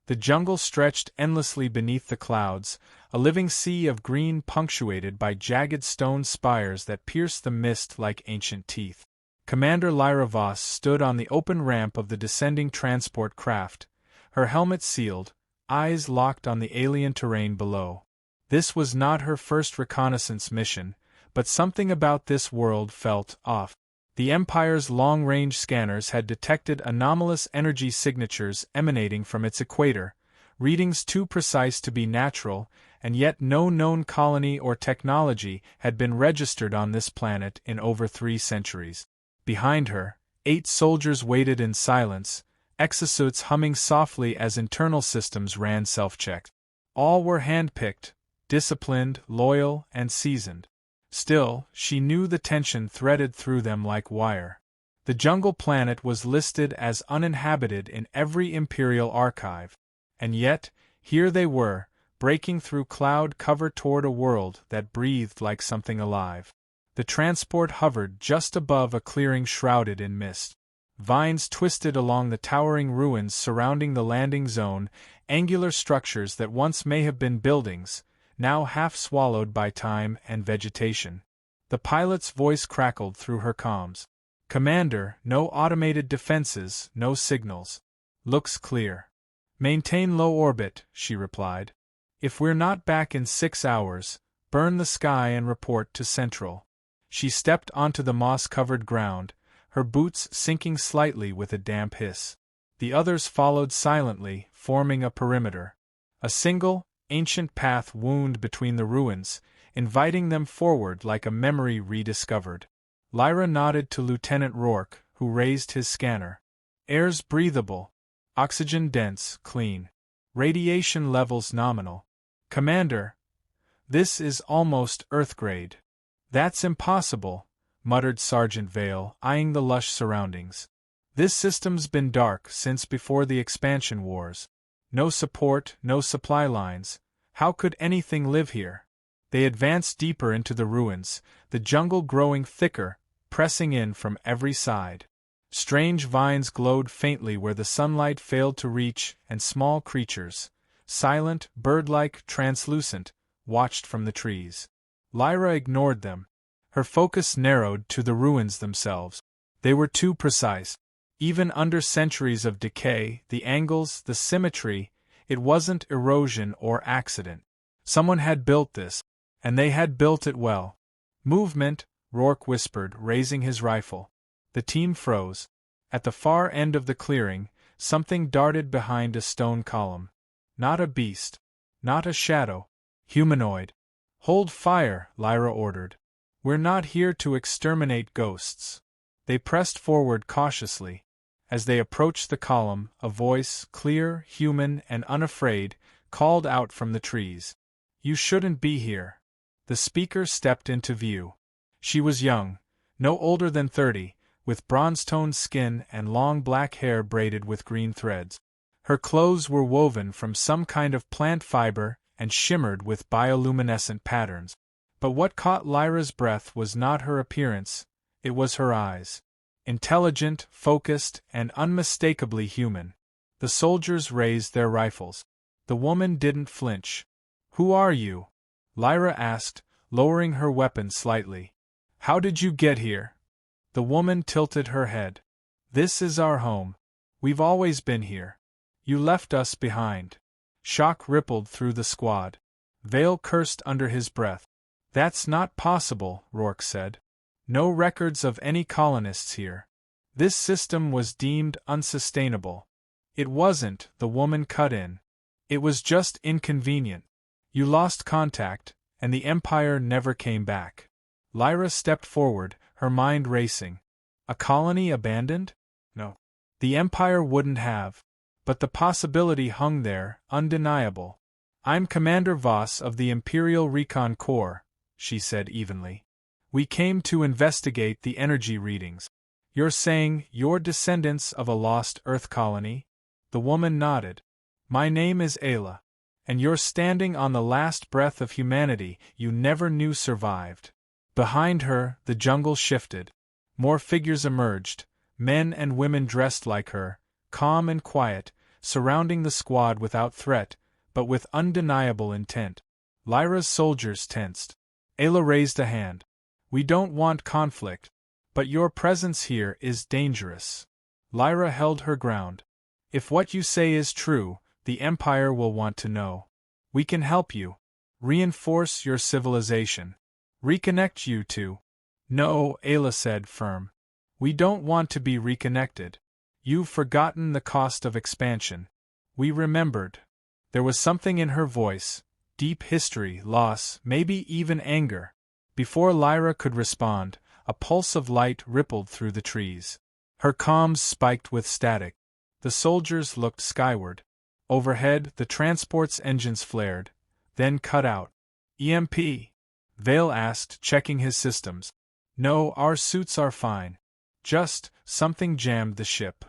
The jungle stretched endlessly beneath the clouds, a living sea of green punctuated by jagged stone spires that pierced the mist like ancient teeth. Commander Lyra Voss stood on the open ramp of the descending transport craft, her helmet sealed, eyes locked on the alien terrain below. This was not her first reconnaissance mission, but something about this world felt off. The Empire's long-range scanners had detected anomalous energy signatures emanating from its equator, readings too precise to be natural, and yet no known colony or technology had been registered on this planet in over 3 centuries. Behind her, 8 soldiers waited in silence, exosuits humming softly as internal systems ran self-checked. All were hand-picked, disciplined, loyal, and seasoned. Still, she knew the tension threaded through them like wire. The jungle planet was listed as uninhabited in every Imperial archive. And yet, here they were, breaking through cloud cover toward a world that breathed like something alive. The transport hovered just above a clearing shrouded in mist. Vines twisted along the towering ruins surrounding the landing zone, angular structures that once may have been buildings, now half swallowed by time and vegetation. The pilot's voice crackled through her comms. "Commander, no automated defenses, no signals. Looks clear. Maintain low orbit," she replied. "If we're not back in 6 hours, burn the sky and report to Central." She stepped onto the moss-covered ground, her boots sinking slightly with a damp hiss. The others followed silently, forming a perimeter. A single, ancient path wound between the ruins, inviting them forward like a memory rediscovered. Lyra nodded to Lieutenant Rourke, who raised his scanner. "Air's breathable. Oxygen dense, clean. Radiation levels nominal. Commander, this is almost Earth-grade." "That's impossible," muttered Sergeant Vale, eyeing the lush surroundings. "This system's been dark since before the expansion wars. No support, no supply lines. How could anything live here?" They advanced deeper into the ruins, the jungle growing thicker, pressing in from every side. Strange vines glowed faintly where the sunlight failed to reach, and small creatures, silent, bird-like, translucent, watched from the trees. Lyra ignored them. Her focus narrowed to the ruins themselves. They were too precise. Even under centuries of decay, the angles, the symmetry, it wasn't erosion or accident. Someone had built this, and they had built it well. "Movement," Rourke whispered, raising his rifle. The team froze. At the far end of the clearing, something darted behind a stone column. Not a beast. Not a shadow. Humanoid. "Hold fire," Lyra ordered. "We're not here to exterminate ghosts." They pressed forward cautiously. As they approached the column, a voice, clear, human, and unafraid, called out from the trees. "You shouldn't be here." The speaker stepped into view. She was young, no older than 30, with bronze-toned skin and long black hair braided with green threads. Her clothes were woven from some kind of plant fiber and shimmered with bioluminescent patterns. But what caught Lyra's breath was not her appearance, it was her eyes. Intelligent, focused, and unmistakably human. The soldiers raised their rifles. The woman didn't flinch. "Who are you?" Lyra asked, lowering her weapon slightly. "How did you get here?" The woman tilted her head. "This is our home. We've always been here. You left us behind." Shock rippled through the squad. Vale cursed under his breath. "That's not possible," Rourke said. "No records of any colonists here. This system was deemed unsustainable." "It wasn't," the woman cut in. "It was just inconvenient. You lost contact, and the Empire never came back." Lyra stepped forward, her mind racing. A colony abandoned? No. The Empire wouldn't have. But the possibility hung there, undeniable. "I'm Commander Voss of the Imperial Recon Corps," she said evenly. "We came to investigate the energy readings." "You're saying you're descendants of a lost Earth colony?" The woman nodded. "My name is Ayla. And you're standing on the last breath of humanity you never knew survived." Behind her, the jungle shifted. More figures emerged, men and women dressed like her, calm and quiet, surrounding the squad without threat, but with undeniable intent. Lyra's soldiers tensed. Ayla raised a hand. "We don't want conflict, but your presence here is dangerous." Lyra held her ground. "If what you say is true, the Empire will want to know. We can help you. Reinforce your civilization. Reconnect you to—" "No," Ayla said, firm. "We don't want to be reconnected. You've forgotten the cost of expansion." We remembered. There was something in her voice, deep history, loss, maybe even anger. Before Lyra could respond, a pulse of light rippled through the trees. Her comms spiked with static. The soldiers looked skyward. Overhead, the transport's engines flared, then cut out. "EMP?" Vale asked, checking his systems. "No, our suits are fine. Just, something jammed the ship."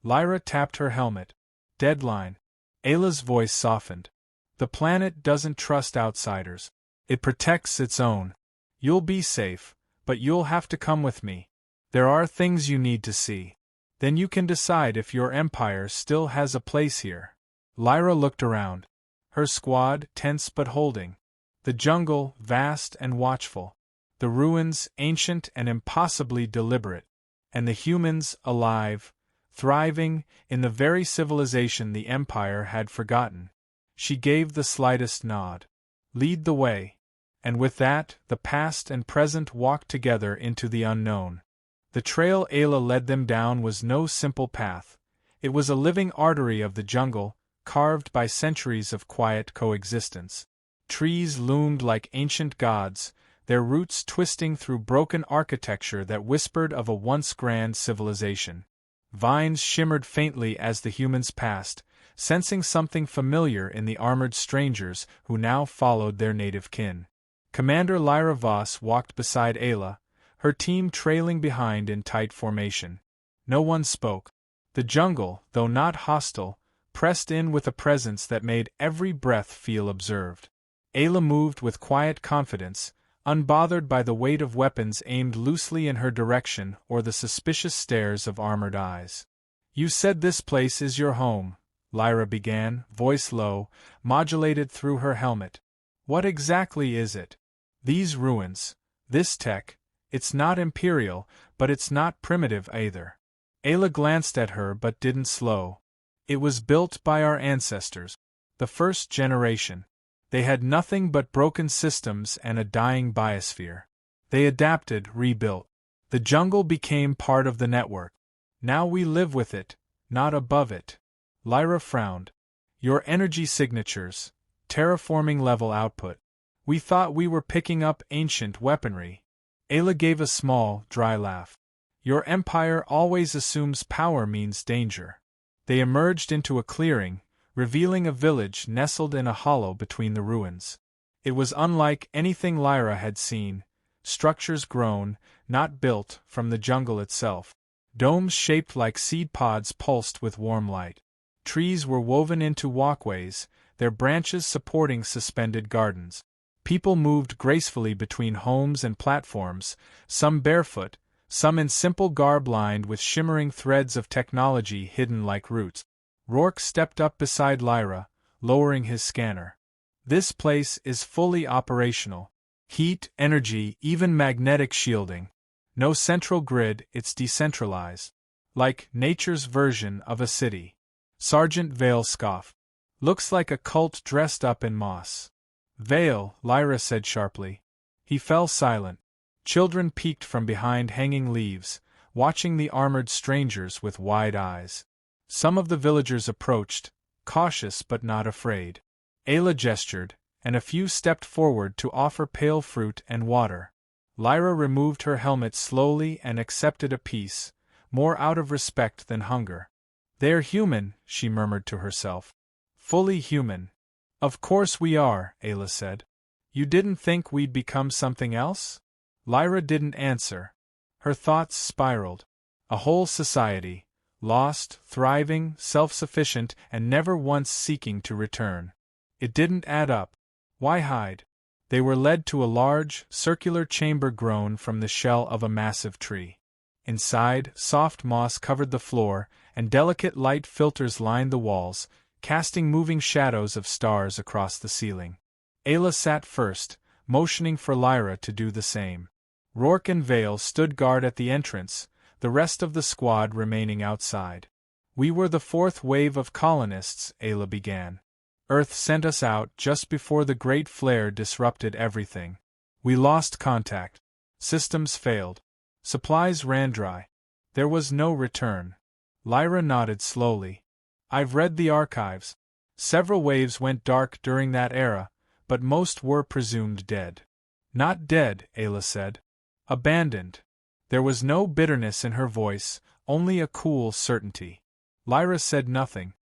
Lyra tapped her helmet. "Deadline." Ayla's voice softened. "The planet doesn't trust outsiders. It protects its own. You'll be safe, but you'll have to come with me. There are things you need to see. Then you can decide if your empire still has a place here." Lyra looked around. Her squad, tense but holding. The jungle, vast and watchful. The ruins, ancient and impossibly deliberate. And the humans, alive, thriving, in the very civilization the Empire had forgotten. She gave the slightest nod. "Lead the way." And with that, the past and present walked together into the unknown. The trail Ayla led them down was no simple path. It was a living artery of the jungle, carved by centuries of quiet coexistence. Trees loomed like ancient gods, their roots twisting through broken architecture that whispered of a once grand civilization. Vines shimmered faintly as the humans passed, sensing something familiar in the armored strangers who now followed their native kin. Commander Lyra Voss walked beside Ayla, her team trailing behind in tight formation. No one spoke. The jungle, though not hostile, pressed in with a presence that made every breath feel observed. Ayla moved with quiet confidence, unbothered by the weight of weapons aimed loosely in her direction or the suspicious stares of armored eyes. "You said this place is your home," Lyra began, voice low, modulated through her helmet. "What exactly is it? These ruins, this tech, it's not Imperial, but it's not primitive either." Ayla glanced at her but didn't slow. "It was built by our ancestors. The first generation. They had nothing but broken systems and a dying biosphere. They adapted, rebuilt. The jungle became part of the network. Now we live with it, not above it." Lyra frowned. "Your energy signatures, terraforming level output. We thought we were picking up ancient weaponry." Ayla gave a small, dry laugh. "Your empire always assumes power means danger." They emerged into a clearing, revealing a village nestled in a hollow between the ruins. It was unlike anything Lyra had seen, structures grown, not built, from the jungle itself. Domes shaped like seed pods pulsed with warm light. Trees were woven into walkways, their branches supporting suspended gardens. People moved gracefully between homes and platforms, some barefoot, some in simple garb lined with shimmering threads of technology hidden like roots. Rourke stepped up beside Lyra, lowering his scanner. "This place is fully operational. Heat, energy, even magnetic shielding. No central grid, it's decentralized. Like nature's version of a city." Sergeant Vale scoffed. "Looks like a cult dressed up in moss." "Vale," Lyra said sharply. He fell silent. Children peeked from behind hanging leaves, watching the armored strangers with wide eyes. Some of the villagers approached, cautious but not afraid. Ayla gestured, and a few stepped forward to offer pale fruit and water. Lyra removed her helmet slowly and accepted a piece, more out of respect than hunger. "They're human," she murmured to herself. "Fully human." "Of course we are," Ayla said. "You didn't think we'd become something else?" Lyra didn't answer. Her thoughts spiraled. A whole society, lost, thriving, self-sufficient, and never once seeking to return. It didn't add up. Why hide? They were led to a large, circular chamber grown from the shell of a massive tree. Inside, soft moss covered the floor, and delicate light filters lined the walls, casting moving shadows of stars across the ceiling. Ayla sat first, motioning for Lyra to do the same. Rourke and Vale stood guard at the entrance, the rest of the squad remaining outside. "We were the fourth wave of colonists," Ayla began. "Earth sent us out just before the Great Flare disrupted everything. We lost contact. Systems failed. Supplies ran dry. There was no return." Lyra nodded slowly. "I've read the archives. Several waves went dark during that era, but most were presumed dead." "Not dead," Ayla said. "Abandoned." There was no bitterness in her voice, only a cool certainty. Lyra said nothing.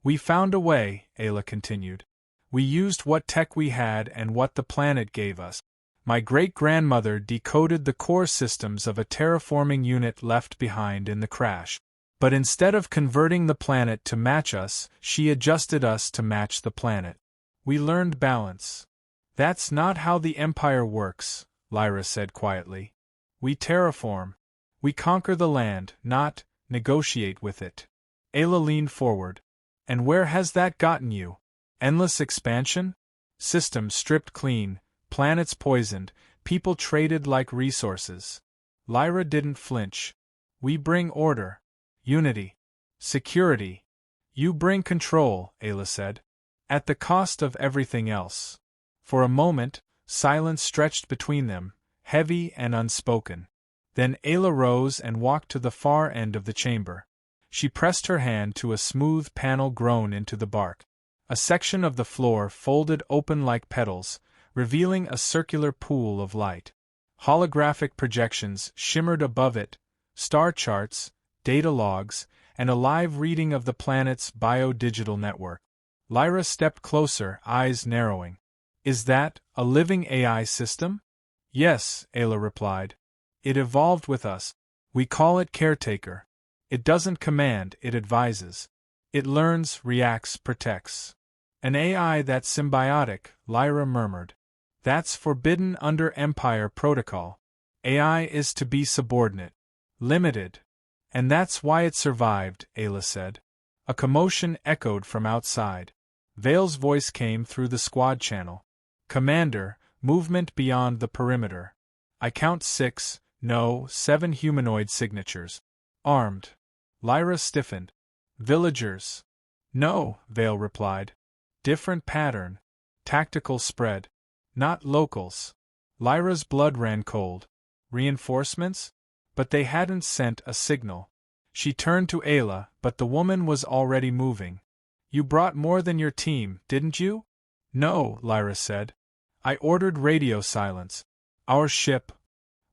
"We found a way," Ayla continued. "We used what tech we had and what the planet gave us. My great-grandmother decoded the core systems of a terraforming unit left behind in the crash. But instead of converting the planet to match us, she adjusted us to match the planet. We learned balance." "That's not how the Empire works," Lyra said quietly. "We terraform. We conquer the land, not negotiate with it." Ayla leaned forward. "And where has that gotten you? Endless expansion? Systems stripped clean, planets poisoned, people traded like resources." Lyra didn't flinch. "We bring order. Unity. Security. You bring control," Ayla said. "At the cost of everything else." For a moment, silence stretched between them, heavy and unspoken. Then Ayla rose and walked to the far end of the chamber. She pressed her hand to a smooth panel grown into the bark. A section of the floor folded open like petals, revealing a circular pool of light. Holographic projections shimmered above it, star charts, data logs, and a live reading of the planet's bio-digital network. Lyra stepped closer, eyes narrowing. "Is that a living AI system?" "Yes," Ayla replied. "It evolved with us. We call it Caretaker. It doesn't command, it advises. It learns, reacts, protects." "An AI that's symbiotic," Lyra murmured. "That's forbidden under Empire protocol. AI is to be subordinate. Limited. And that's why it survived," Ayla said. A commotion echoed from outside. Vale's voice came through the squad channel. "Commander, movement beyond the perimeter. I count 6, no, 7 humanoid signatures. Armed." Lyra stiffened. "Villagers?" "No," Vale replied. "Different pattern. Tactical spread. Not locals." Lyra's blood ran cold. "Reinforcements?" But they hadn't sent a signal. She turned to Ayla, but the woman was already moving. "You brought more than your team, didn't you?" "No," Lyra said. "I ordered radio silence. Our ship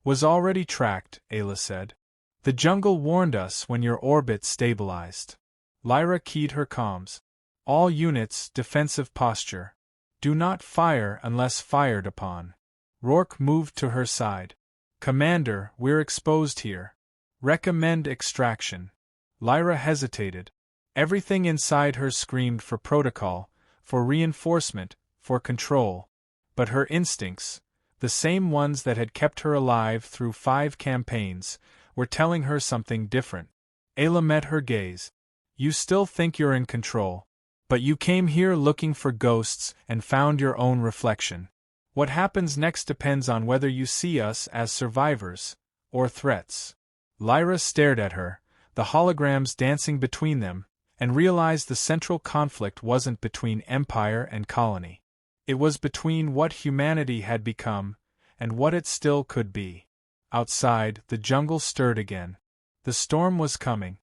was already tracked," Ayla said. "The jungle warned us when your orbit stabilized." Lyra keyed her comms. "All units, defensive posture. Do not fire unless fired upon." Rourke moved to her side. "Commander, we're exposed here. Recommend extraction." Lyra hesitated. Everything inside her screamed for protocol, for reinforcement, for control. But her instincts, the same ones that had kept her alive through 5 campaigns, were telling her something different. Ayla met her gaze. "You still think you're in control. But you came here looking for ghosts and found your own reflection. What happens next depends on whether you see us as survivors, or threats." Lyra stared at her, the holograms dancing between them, and realized the central conflict wasn't between Empire and Colony. It was between what humanity had become, and what it still could be. Outside, the jungle stirred again. The storm was coming.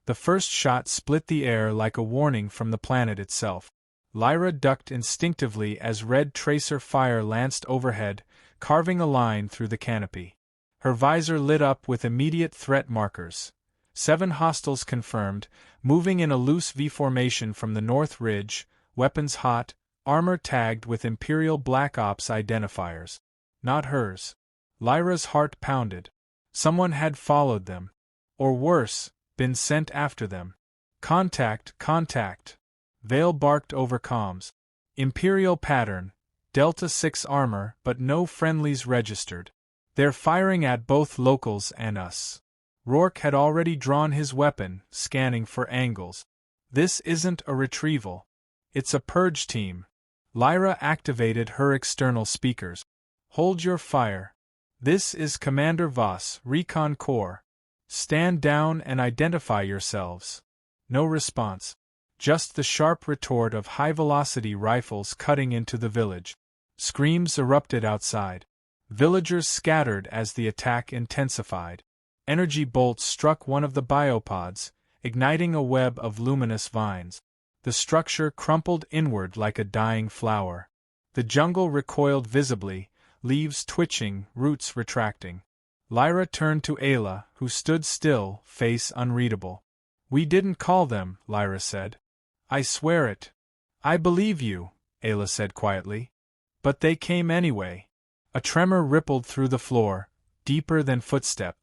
The first shot split the air like a warning from the planet itself. Lyra ducked instinctively as red tracer fire lanced overhead, carving a line through the canopy. Her visor lit up with immediate threat markers. 7 hostiles confirmed, moving in a loose V formation from the north ridge, weapons hot, armor tagged with Imperial Black Ops identifiers. Not hers. Lyra's heart pounded. Someone had followed them. Or worse, been sent after them. "Contact, contact." Vale barked over comms. "Imperial pattern, Delta 6 armor, but no friendlies registered. They're firing at both locals and us." Rourke had already drawn his weapon, scanning for angles. This isn't a retrieval. It's a purge team. Lyra activated her external speakers. Hold your fire. This is Commander Voss, Recon Corps. Stand down and identify yourselves. No response. Just the sharp retort of high-velocity rifles cutting into the village. Screams erupted outside. Villagers scattered as the attack intensified. Energy bolts struck one of the biopods, igniting a web of luminous vines. The structure crumpled inward like a dying flower. The jungle recoiled visibly, leaves twitching, roots retracting. Lyra turned to Ayla, who stood still, face unreadable. "We didn't call them," Lyra said. "I swear it." "I believe you," Ayla said quietly. "But they came anyway." A tremor rippled through the floor, deeper than footstep.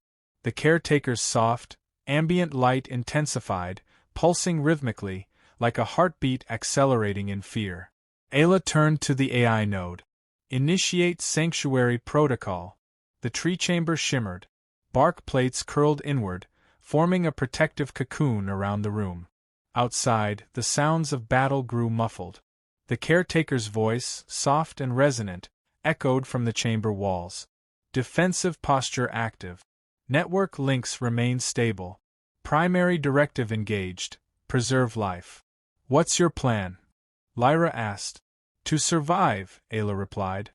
The caretaker's soft, ambient light intensified, pulsing rhythmically, like a heartbeat accelerating in fear. Ayla turned to the AI node. "Initiate Sanctuary Protocol." The tree chamber shimmered. Bark plates curled inward, forming a protective cocoon around the room. Outside, the sounds of battle grew muffled. The caretaker's voice, soft and resonant, echoed from the chamber walls. "Defensive posture active. Network links remain stable. Primary directive engaged. Preserve life." "What's your plan?" Lyra asked. "To survive," Ayla replied.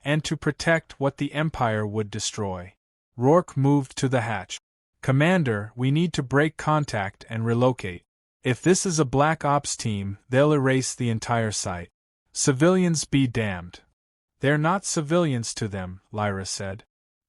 "And to protect what the Empire would destroy." Rourke moved to the hatch. "Commander, we need to break contact and relocate. If this is a Black Ops team, they'll erase the entire site. Civilians be damned." "They're not civilians to them," Lyra said.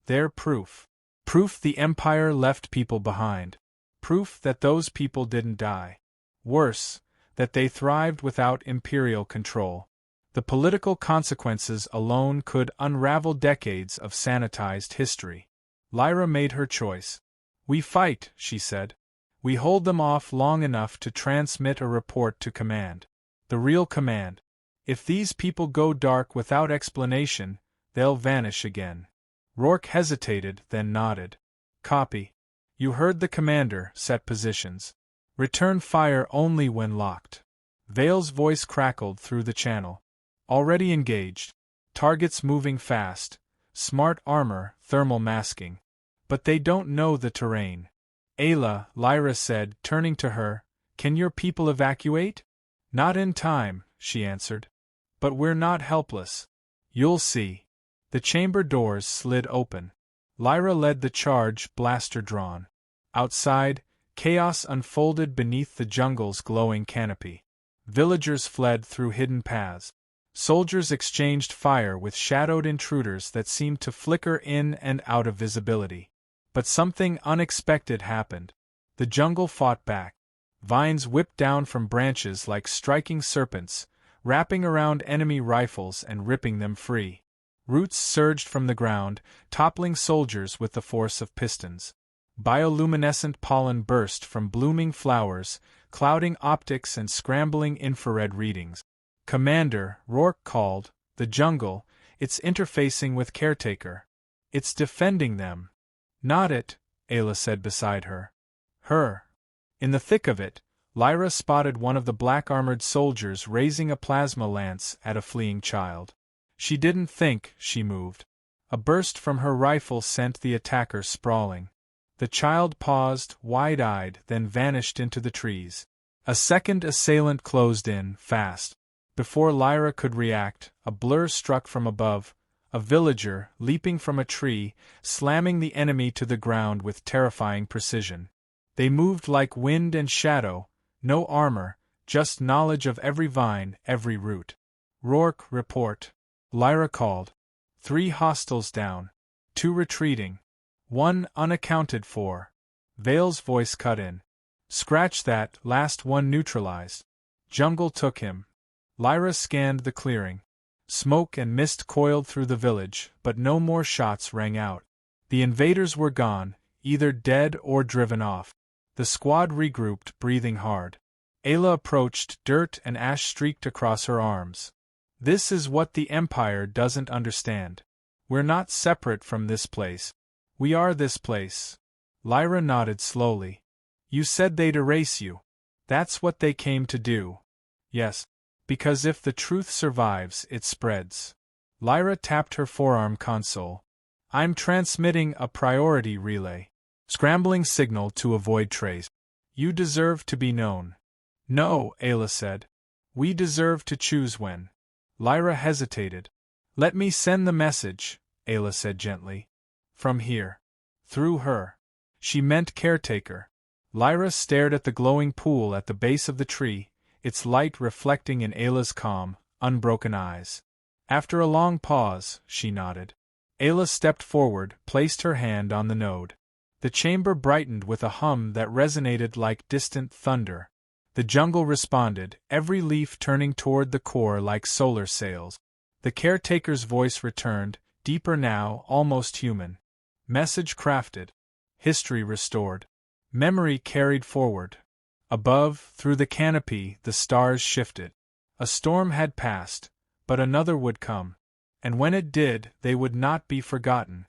"They're proof. Proof the Empire left people behind. Proof that those people didn't die. Worse, that they thrived without Imperial control. The political consequences alone could unravel decades of sanitized history." Lyra made her choice. "We fight," she said. "We hold them off long enough to transmit a report to command. The real command. If these people go dark without explanation, they'll vanish again." Rourke hesitated, then nodded. "Copy. You heard the commander. Set positions. Return fire only when locked." Vale's voice crackled through the channel. "Already engaged. Targets moving fast. Smart armor, thermal masking. But they don't know the terrain." "Ayla," Lyra said, turning to her, "can your people evacuate?" "Not in time," she answered. "But we're not helpless. You'll see." The chamber doors slid open. Lyra led the charge, blaster drawn. Outside, chaos unfolded beneath the jungle's glowing canopy. Villagers fled through hidden paths. Soldiers exchanged fire with shadowed intruders that seemed to flicker in and out of visibility. But something unexpected happened. The jungle fought back. Vines whipped down from branches like striking serpents, wrapping around enemy rifles and ripping them free. Roots surged from the ground, toppling soldiers with the force of pistons. Bioluminescent pollen burst from blooming flowers, clouding optics and scrambling infrared readings. "Commander," Rourke called, "the jungle, it's interfacing with Caretaker. It's defending them." "Not it," Ayla said beside her. "Her." In the thick of it, Lyra spotted one of the black-armored soldiers raising a plasma lance at a fleeing child. She didn't think, she moved. A burst from her rifle sent the attacker sprawling. The child paused, wide-eyed, then vanished into the trees. A second assailant closed in, fast. Before Lyra could react, a blur struck from above, a villager, leaping from a tree, slamming the enemy to the ground with terrifying precision. They moved like wind and shadow, no armor, just knowledge of every vine, every root. "Rourke, report," Lyra called. 3 hostiles down. 2 retreating. 1 unaccounted for. Vale's voice cut in. "Scratch that, last one neutralized. Jungle took him." Lyra scanned the clearing. Smoke and mist coiled through the village, but no more shots rang out. The invaders were gone, either dead or driven off. The squad regrouped, breathing hard. Ayla approached, dirt and ash streaked across her arms. "This is what the Empire doesn't understand. We're not separate from this place. We are this place." Lyra nodded slowly. You said they'd erase you. That's what they came to do. Yes. Because if the truth survives, it spreads. Lyra tapped her forearm console. I'm transmitting a priority relay. Scrambling signal to avoid trace. You deserve to be known. No, Ayla said. We deserve to choose when. Lyra hesitated. Let me send the message, Ayla said gently. From here. Through her. She meant caretaker. Lyra stared at the glowing pool at the base of the tree, its light reflecting in Ayla's calm, unbroken eyes. After a long pause, she nodded. Ayla stepped forward, placed her hand on the node. The chamber brightened with a hum that resonated like distant thunder. The jungle responded, every leaf turning toward the core like solar sails. The caretaker's voice returned, deeper now, almost human. Message crafted. History restored. Memory carried forward. Above, through the canopy, the stars shifted. A storm had passed, but another would come. And when it did, they would not be forgotten.